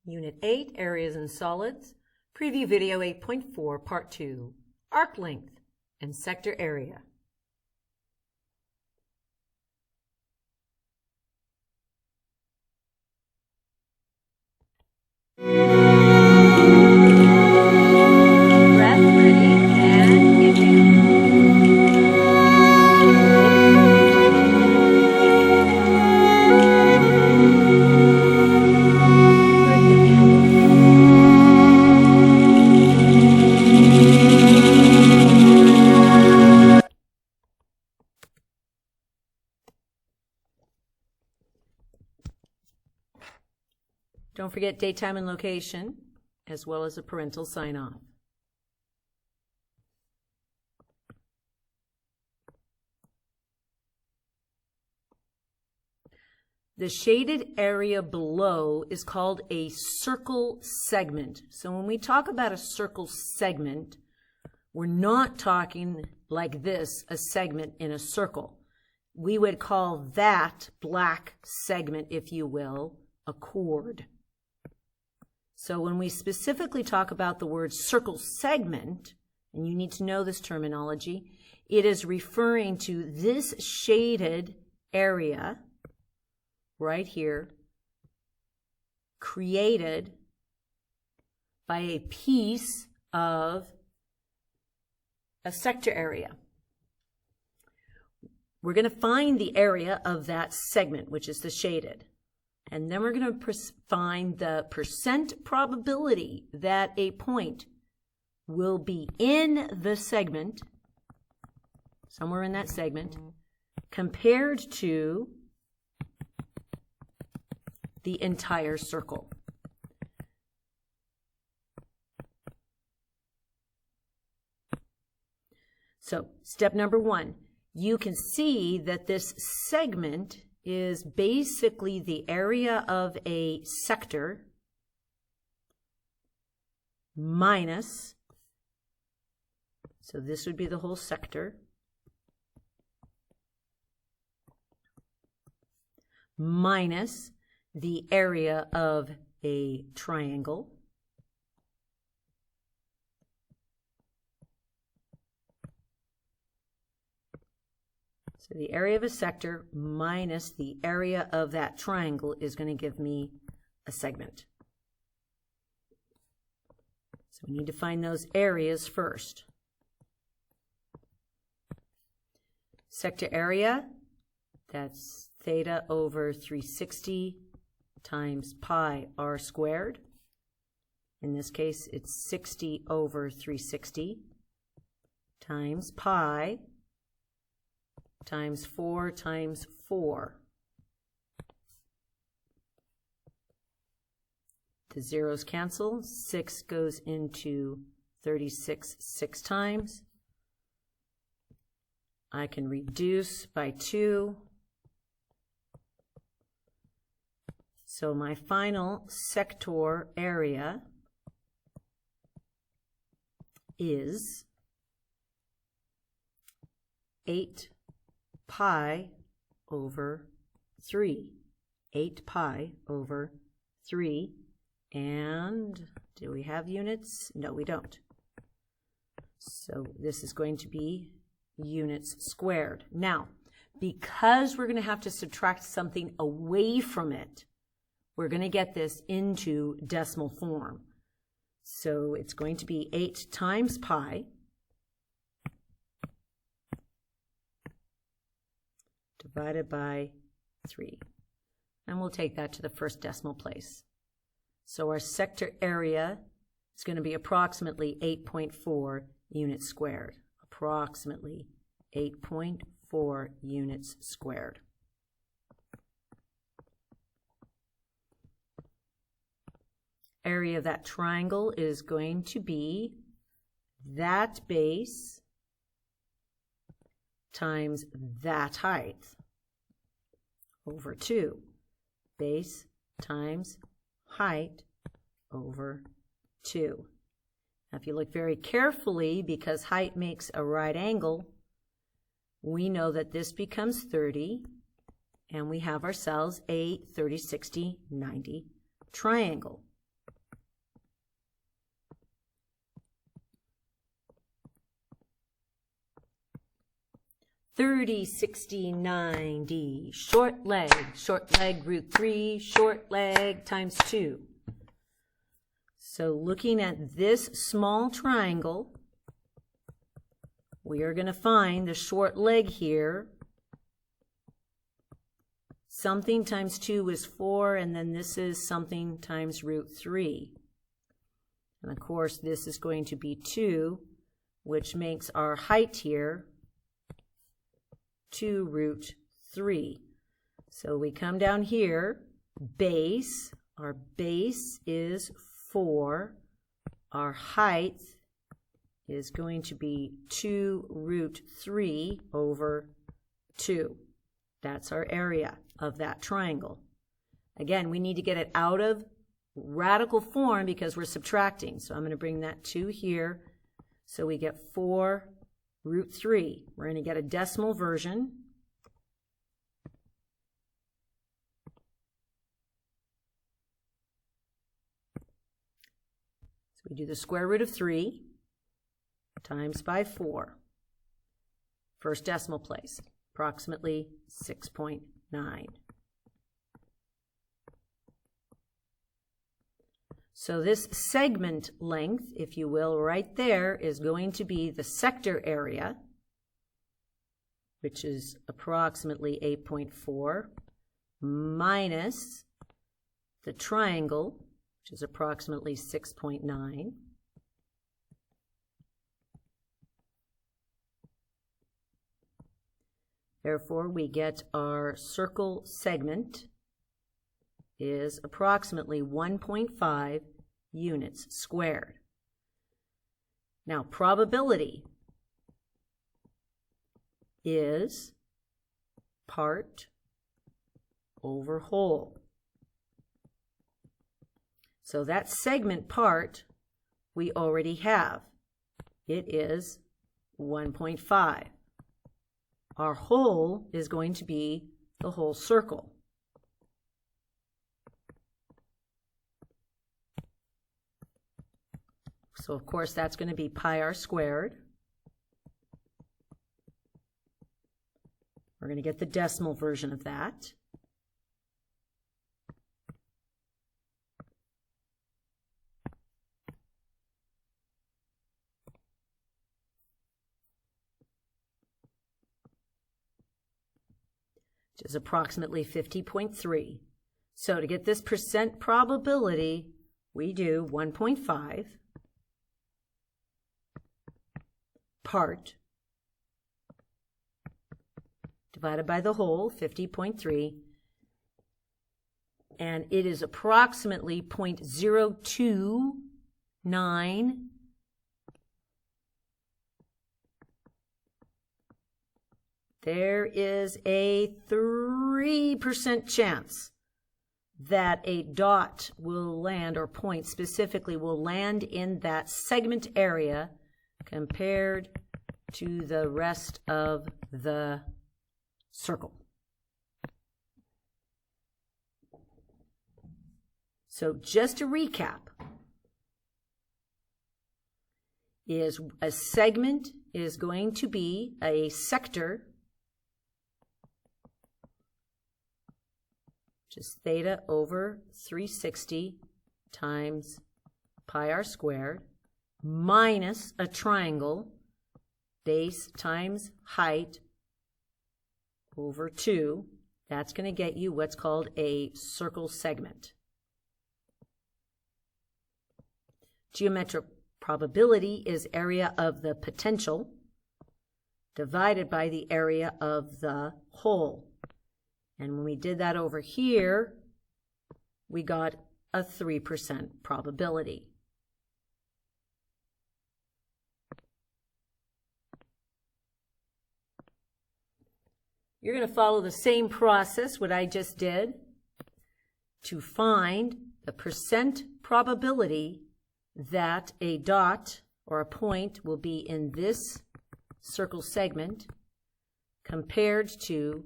Unit 8, Areas and Solids, Preview Video 8.4, Part 2, Arc Length and Sector Area. Breath ready and inhale. Don't forget date, time, and location, as well as a parental sign-off. The shaded area below is called a circle segment. So when we talk about a circle segment, we're not talking like this, a segment in a circle. We would call that black segment, if you will, a chord. So when we specifically talk about the word circle segment, and you need to know this terminology, it is referring to this shaded area right here, created by a piece of a sector area. We're going to find the area of that segment, which is the shaded. And then we're going to find the percent probability that a point will be in the segment, somewhere in that segment, compared to the entire circle. So, step number 1, you can see that this segment is basically the area of a sector minus, so this would be the whole sector, minus the area of a triangle, so the area of a sector minus the area of that triangle is going to give me a segment. So we need to find those areas first. Sector area, that's theta over 360 times pi r squared. In this case, it's 60 over 360 times pi times 4 times 4. The zeros cancel. 6 goes into 36 6 times. I can reduce by 2. So my final sector area is 8 pi over 3. 8 pi over 3. And do we have units? No, we don't. So this is going to be units squared. Now, because we're going to have to subtract something away from it, we're going to get this into decimal form. So it's going to be 8 times pi divided by 3. And we'll take that to the first decimal place. So our sector area is going to be approximately 8.4 units squared. Approximately 8.4 units squared. Area of that triangle is going to be that base times that height over 2. Base times height over 2. Now, if you look very carefully, because height makes a right angle, we know that this becomes 30, and we have ourselves a 30, 60, 90 triangle. 30, 60, 90. Short leg root 3, short leg times 2. So looking at this small triangle, we are going to find the short leg here. Something times 2 is 4, and then this is something times root 3. And of course, this is going to be 2, which makes our height here 2 root 3. So we come down here, base, our base is 4. Our height is going to be 2 root 3 over 2. That's our area of that triangle. Again, we need to get it out of radical form because we're subtracting. So I'm going to bring that 2 here. So we get 4 root 3. We're going to get a decimal version. So we do the square root of 3 times by 4. First decimal place, approximately 6.9. So this segment length, if you will, right there is going to be the sector area, which is approximately 8.4, minus the triangle, which is approximately 6.9. Therefore, we get our circle segment is approximately 1.5 units squared. Now, probability is part over whole. So that segment part we already have. It is 1.5. Our whole is going to be the whole circle. So of course that's going to be pi r squared. We're going to get the decimal version of that. Which is approximately 50.3. So to get this percent probability, we do 1.5 part divided by the whole, 50.3, and it is approximately 0.029. There is a 3% chance that a dot will land, or point specifically, will land in that segment area compared to the rest of the circle. So just to recap, is a segment is going to be a sector, which is theta over 360 times pi r squared, minus a triangle, base times height over 2. That's going to get you what's called a circle segment. Geometric probability is area of the potential divided by the area of the whole. And when we did that over here, we got a 3% probability. You're going to follow the same process, what I just did, to find the percent probability that a dot or a point will be in this circle segment compared to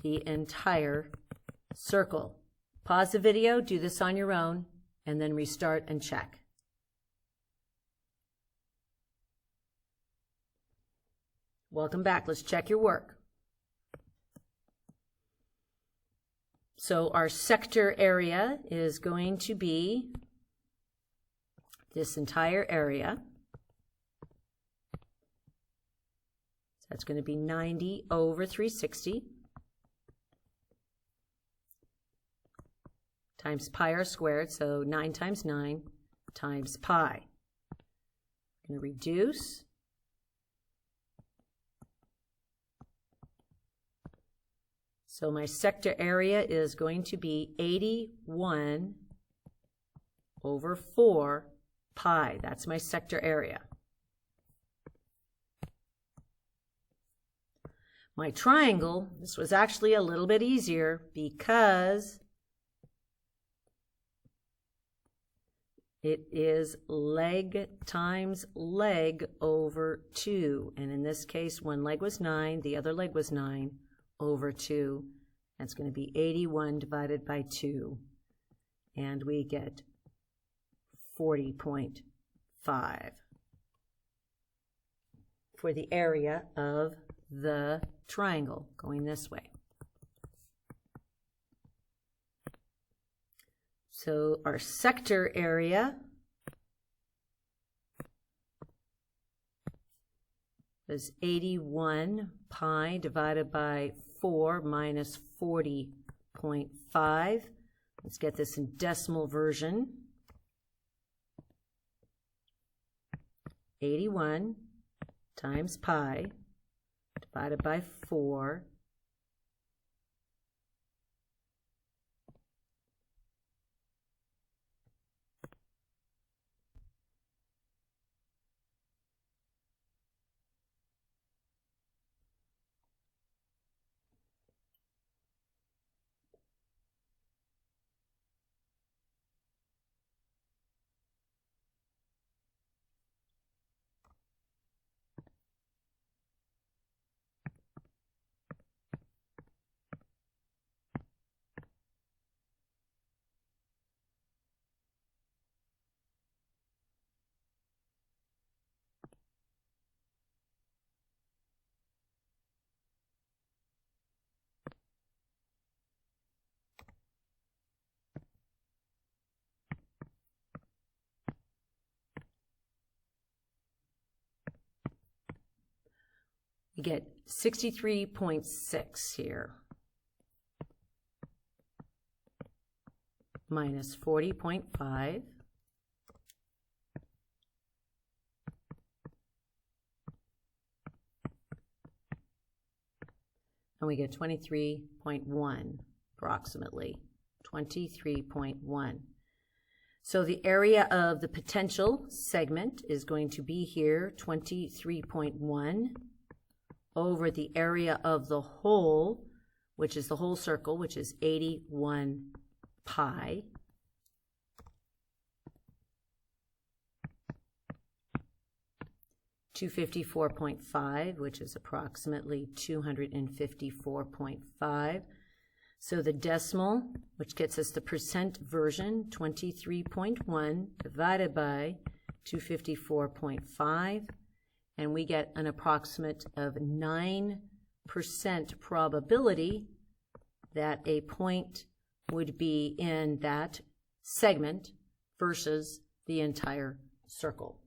the entire circle. Pause the video, do this on your own, and then restart and check. welcome back. Let's check your work. So our sector area is going to be this entire area. So that's going to be 90 over 360 times pi r squared, so 9 times 9 times pi. I'm going to reduce. So my sector area is going to be 81 over 4 pi. That's my sector area. My triangle, this was actually a little bit easier because it is leg times leg over 2. And in this case, one leg was 9, the other leg was 9 over 2. That's going to be 81 divided by 2. And we get 40.5 for the area of the triangle going this way. So our sector area is 81 pi divided by 4 minus 40.5. Let's get this in decimal version. 81 times pi divided by 4 you get 63.6 here minus 40.5 and we get 23.1 approximately 23.1. So the area of the potential segment is going to be here 23.1 over the area of the whole, which is the whole circle, which is 81 pi. $254.5, which is approximately 254.5. So the decimal, which gets us the percent version, 23.1 divided by 254.5. And we get an approximate of 9% probability that a point would be in that segment versus the entire circle.